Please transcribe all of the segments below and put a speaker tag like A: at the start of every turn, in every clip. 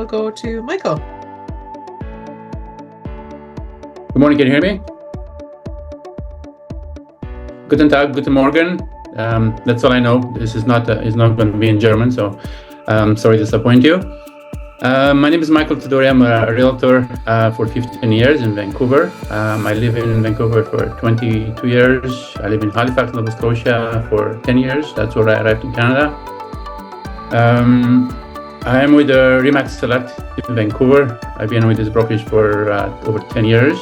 A: we'll go to Michael.
B: Good morning, can you hear me? Guten Tag, guten Morgen. That's all I know. This is not going to be in German, so sorry to disappoint you. My name is Michael Tudorie. I'm a realtor for 15 years in Vancouver. I live in Vancouver for 22 years. I live in Halifax, Nova Scotia for 10 years. That's where I arrived in Canada. I am with Remax Select in Vancouver. I've been with this brokerage for over 10 years.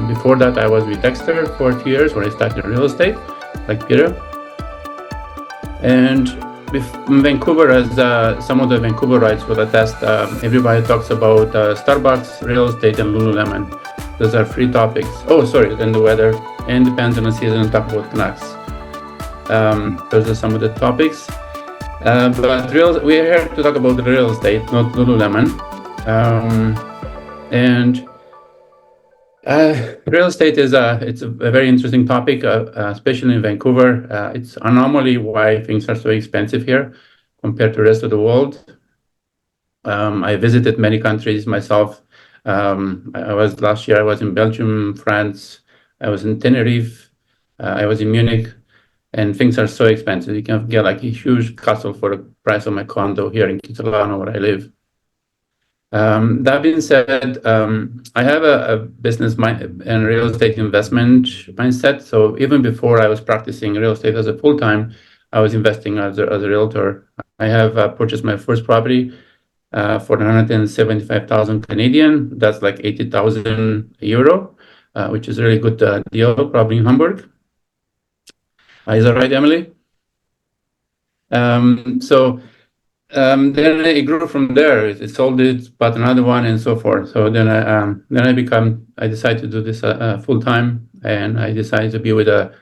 B: Before that, I was with Dexter for 2 years when I started real estate, like Peter. And in Vancouver, as some of the Vancouverites will attest, everybody talks about Starbucks, real estate, and Lululemon. Those are free topics. Oh, sorry, then the weather, and depends on the season, and talk about Canucks. Those are some of the topics. But we're here to talk about real estate, not Lululemon. Real estate it's a very interesting topic, especially in Vancouver. It's anomaly why things are so expensive here compared to the rest of the world. I visited many countries myself. Last year I was in Belgium, France. I was in Tenerife. I was in Munich. And things are so expensive. You can get like a huge castle for the price of my condo here in Kitsilano, where I live. That being said, I have a business and real estate investment mindset. So even before I was practicing real estate as a full-time, I was investing as a realtor. I have purchased my first property for 175,000 Canadian. That's like 80,000 euro, which is a really good deal, probably in Hamburg. Is that right, Emily? Then I grew from there. It sold it, bought another one, and so forth. So then I decided to do this full time, and I decided to be with the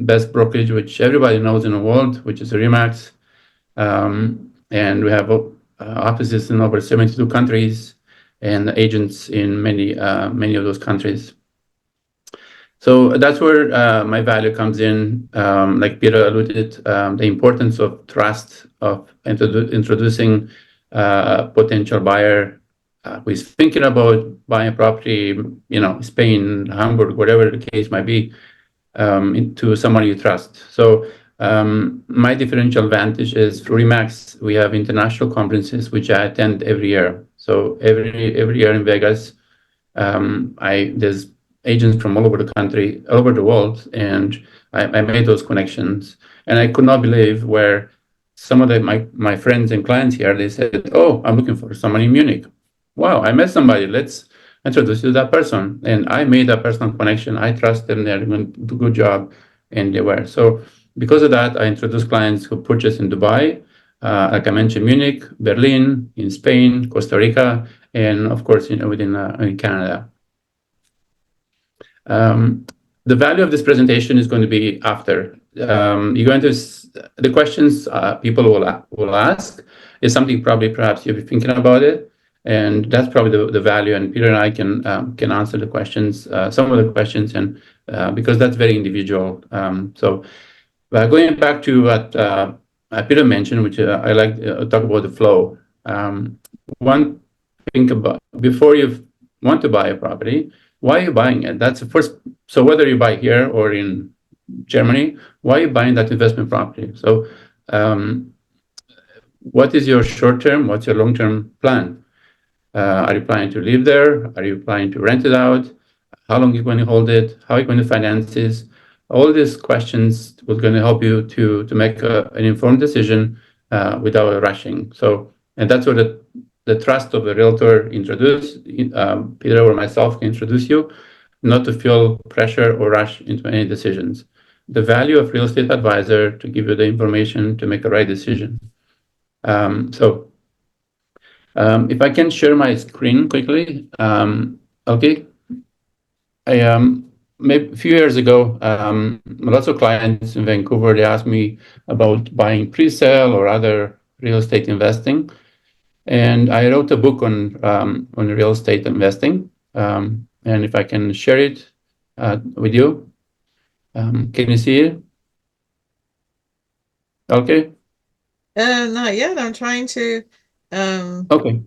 B: best brokerage, which everybody knows in the world, which is Remax. And we have offices in over 72 countries and agents in many of those countries. So that's where my value comes in. Like Peter alluded, the importance of trust, of introducing a potential buyer who is thinking about buying a property, Spain, Hamburg, whatever the case might be, into someone you trust. So my differential advantage is through Remax, we have international conferences, which I attend every year. So every year in Vegas, there's agents from all over the country, all over the world, and I made those connections. And I could not believe where some of my friends and clients here, they said, "Oh, I'm looking for someone in Munich." Wow, I met somebody. Let's introduce you to that person. And I made that personal connection. I trust them. They're going to do a good job, and they were. So because of that, I introduced clients who purchased in Dubai, like I mentioned, Munich, Berlin, in Spain, Costa Rica, and of course, within in Canada. The value of this presentation is going to be after. The questions people will ask is something perhaps you'll be thinking about it, and that's probably the value. And Peter and I can answer the questions, some of the questions, and because that's very individual. So going back to what Peter mentioned, which I like to talk about the flow. One thing about before you want to buy a property. Why are you buying it? That's the first. So whether you buy here or in Germany, why are you buying that investment property? So what is your short-term? What's your long-term plan? Are you planning to live there? Are you planning to rent it out? How long are you going to hold it? How are you going to finance this? All these questions will going to help you to make an informed decision without rushing. So, and that's what the trust of a realtor Peter or myself can introduce you, not to feel pressure or rush into any decisions. The value of real estate advisor to give you the information to make a right decision. If I can share my screen quickly, okay. Maybe a few years ago, lots of clients in Vancouver, they asked me about buying pre-sale or other real estate investing. And I wrote a book on real estate investing. And if I can share it with you, can you see it? Okay.
A: Not yet. I'm trying to.
B: Okay.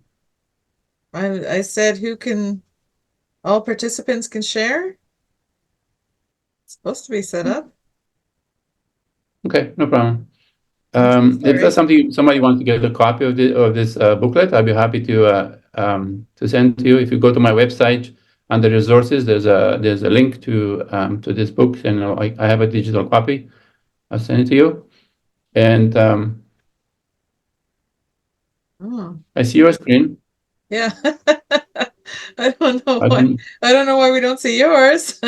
A: I said all participants can share? It's supposed to be set up.
B: Okay, no problem.
A: Okay,
B: If that's
A: sorry.
B: something somebody wants to get a copy of this booklet, I'd be happy to send to you. If you go to my website under resources, there's a link to this book, and I have a digital copy. I'll send it to you. And
A: Oh,
B: I see your screen.
A: yeah. I don't know
B: I
A: why.
B: don't.
A: I don't know why we don't see yours.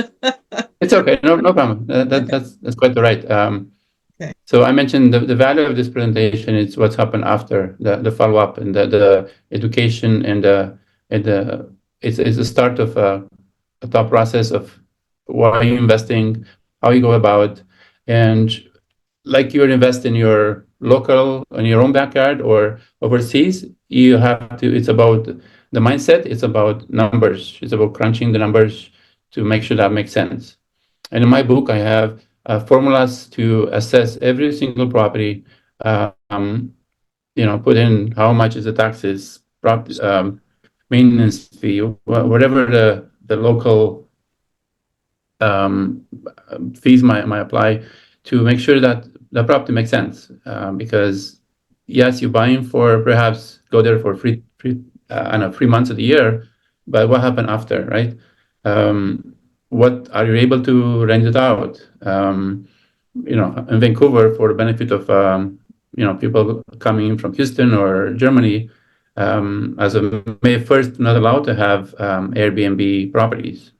B: It's okay. No problem.
A: Okay.
B: That's quite all right.
A: Okay.
B: So I mentioned the value of this presentation is what's happened after the follow-up and the education and it's the start of a thought process of why are you investing, how you go about, and like you invest in your local, in your own backyard or overseas, you have to, it's about the mindset, it's about numbers, it's about crunching the numbers to make sure that makes sense. And in my book, I have formulas to assess every single property. Um, put in how much is the taxes, maintenance fee, whatever the local um, fees might apply to make sure that the property makes sense. Because yes, you're buying for perhaps go there for I don't know, 3 months of the year, but what happened after, right? What are you able to rent it out? In Vancouver, for the benefit of people coming in from Houston or Germany, as of May 1st, not allowed to have Airbnb properties.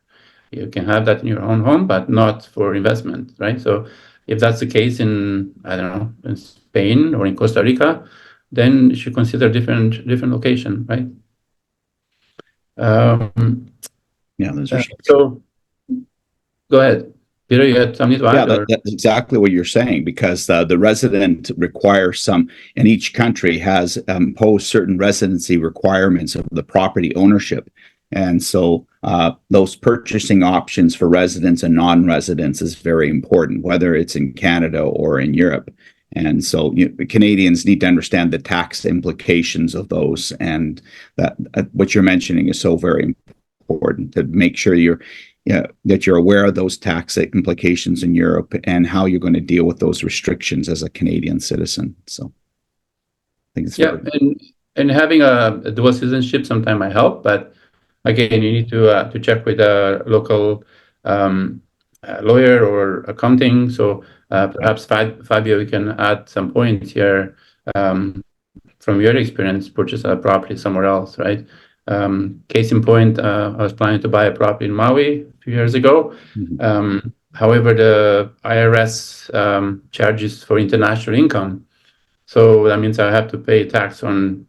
B: You can have that in your own home, but not for investment, right? So if that's the case in, I don't know, in Spain or in Costa Rica, then you should consider different location, right?
C: Yeah, those are
B: So go ahead. Peter, you had something to
C: yeah,
B: add, or?
C: that's exactly what you're saying, because the resident requires some, and each country has imposed certain residency requirements of the property ownership. And so those purchasing options for residents and non-residents is very important, whether it's in Canada or in Europe. And so Canadians need to understand the tax implications of those. And that what you're mentioning is so very important, to make sure that you're aware of those tax implications in Europe and how you're going to deal with those restrictions as a Canadian citizen. So I think it's
B: Yeah, and having a dual citizenship sometimes might help, but again, you need to check with a local lawyer or accounting. So perhaps Fabio, you can add some points here from your experience, purchase a property somewhere else, right? Case in point, I was planning to buy a property in Maui a few years ago. However, the IRS charges for international income. So that means I have to pay tax on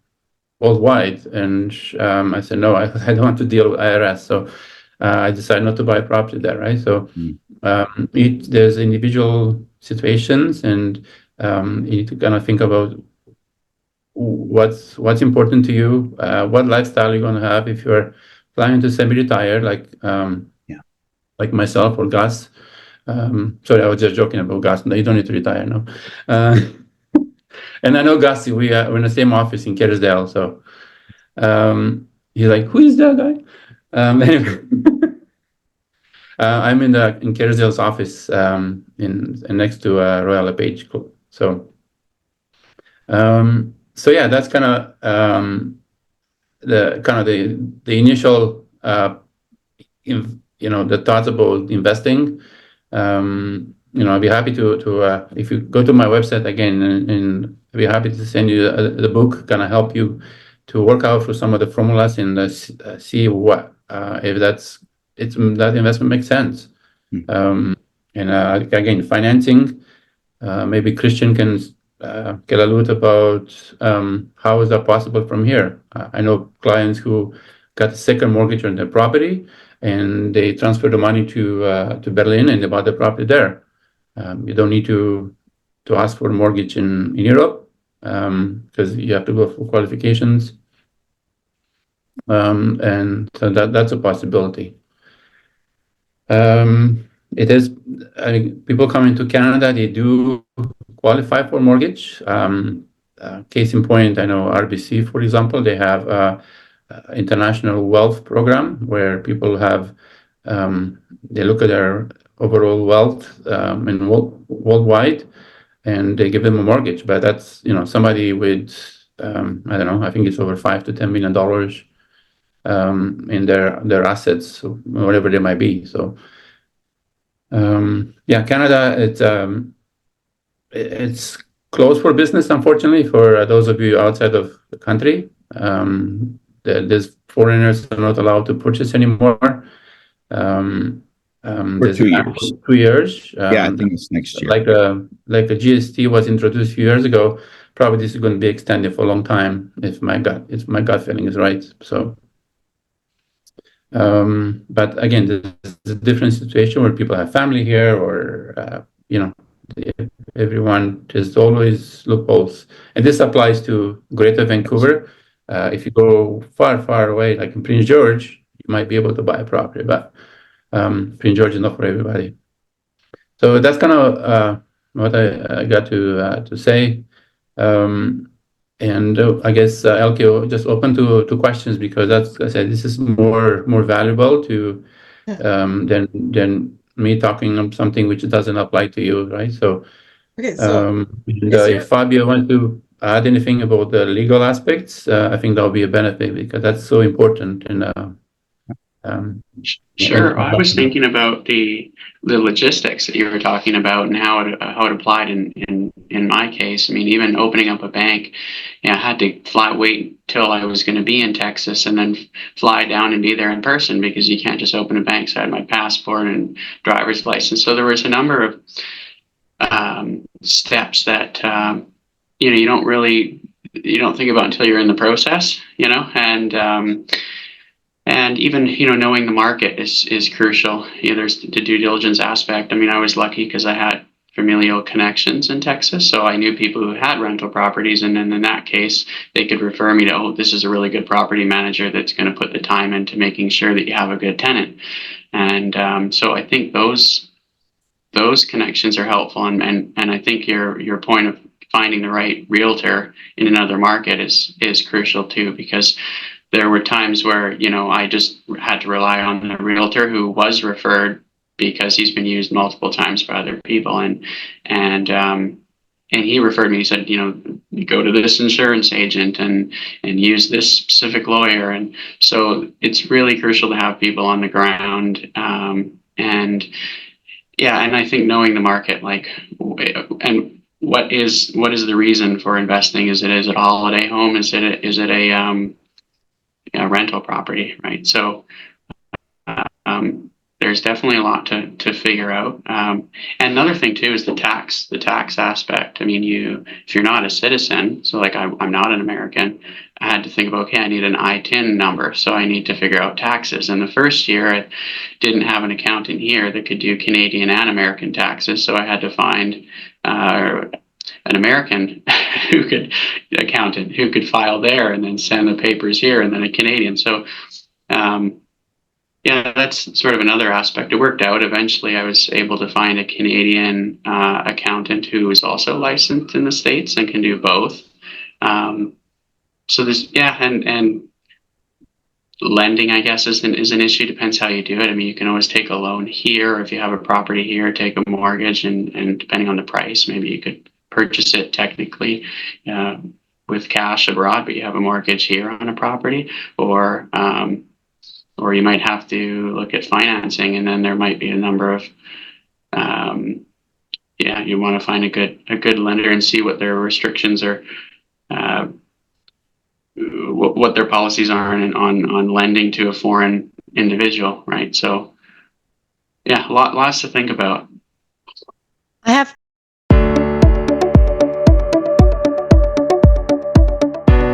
B: worldwide. And I said, no, I don't want to deal with IRS. So I decided not to buy property there, right? So there's individual situations, and you need to kind of think about what's important to you, what lifestyle you're going to have if you're planning to semi-retire, like myself or Gus. Sorry, I was just joking about Gus. No, you don't need to retire now. And I know Gus, we're in the same office in Kerrisdale, so he's like, who is that guy? Anyway, I'm in Kerrisdale's office in next to Royal LePage. So yeah, that's kind of the initial the thoughts about investing. I'd be happy to if you go to my website again, and I'd be happy to send you the book, kind of help you to work out through some of the formulas and see what if that investment makes sense. And again, financing. Maybe Christian can get a little about how is that possible from here. I know clients who got a second mortgage on their property, and they transfer the money to Berlin, and they bought the property there. You don't need to ask for a mortgage in Europe because you have to go for qualifications, and so that's a possibility. It is people coming to Canada, they do qualify for mortgage. Case in point, I know RBC, for example, they have international wealth program where people have they look at their overall wealth and worldwide, and they give them a mortgage. But that's somebody with I don't know. I think it's over $5 to $10 million in their assets, whatever they might be. So Canada, it's closed for business, unfortunately, for those of you outside of the country. There's foreigners are not allowed to purchase anymore.
C: For
B: There's
C: 2
B: a ban
C: years.
B: for 2 years.
C: Yeah, I think it's next year.
B: Like a GST was introduced a few years ago. Probably this is going to be extended for a long time if my gut feeling is right. So, but again, there's a different situation where people have family here, or everyone. There's always loopholes, and this applies to Greater Vancouver. If you go far away, like in Prince George, you might be able to buy a property, but Prince George is not for everybody. So that's kind of what I got to say. And I guess Elke, just open to questions, because that's, I said, this is more valuable to than me talking on something which doesn't apply to you, right? So,
A: Okay, so
B: and,
A: is your
B: if Fabio wants to add anything about the legal aspects, I think that'll be a benefit, because that's so important. And
D: Sure. I was thinking about the logistics that you were talking about and how it applied in my case. I mean, even opening up a bank, I had to wait till I was going to be in Texas and then fly down and be there in person, because you can't just open a bank. So I had my passport and driver's license. So there was a number of steps that you don't think about until you're in the process, and even, knowing the market is crucial. There's the due diligence aspect. I mean, I was lucky because I had familial connections in Texas, so I knew people who had rental properties, and then in that case, they could refer me to, oh, this is a really good property manager that's going to put the time into making sure that you have a good tenant. And so I think those connections are helpful, and I think your point of finding the right realtor in another market is crucial too, because there were times where, I just had to rely on the realtor who was referred because he's been used multiple times by other people. And he referred me. He said, go to this insurance agent and use this specific lawyer. And so it's really crucial to have people on the ground. And I think knowing the market, and what is the reason for investing? Is it a holiday home? Is it a rental property, right? So there's definitely a lot to figure out. And another thing too is the tax aspect. I mean, if you're not a citizen, so like I'm not an American, I had to think about, okay, I need an ITIN number, so I need to figure out taxes. And the first year I didn't have an accountant here that could do Canadian and American taxes, so I had to find an American accountant who could file there and then send the papers here, and then a Canadian. So that's sort of another aspect. It worked out. Eventually I was able to find a Canadian accountant who was also licensed in the States and can do both. So there's and lending, I guess, is an issue. Depends how you do it. I mean, you can always take a loan here, or if you have a property here, take a mortgage, and depending on the price, maybe you could purchase it technically with cash abroad, but you have a mortgage here on a property, or you might have to look at financing, and then there might be a number of you want to find a good lender and see what their restrictions are, what their policies are on lending to a foreign individual, right? So lots to think about.
E: I have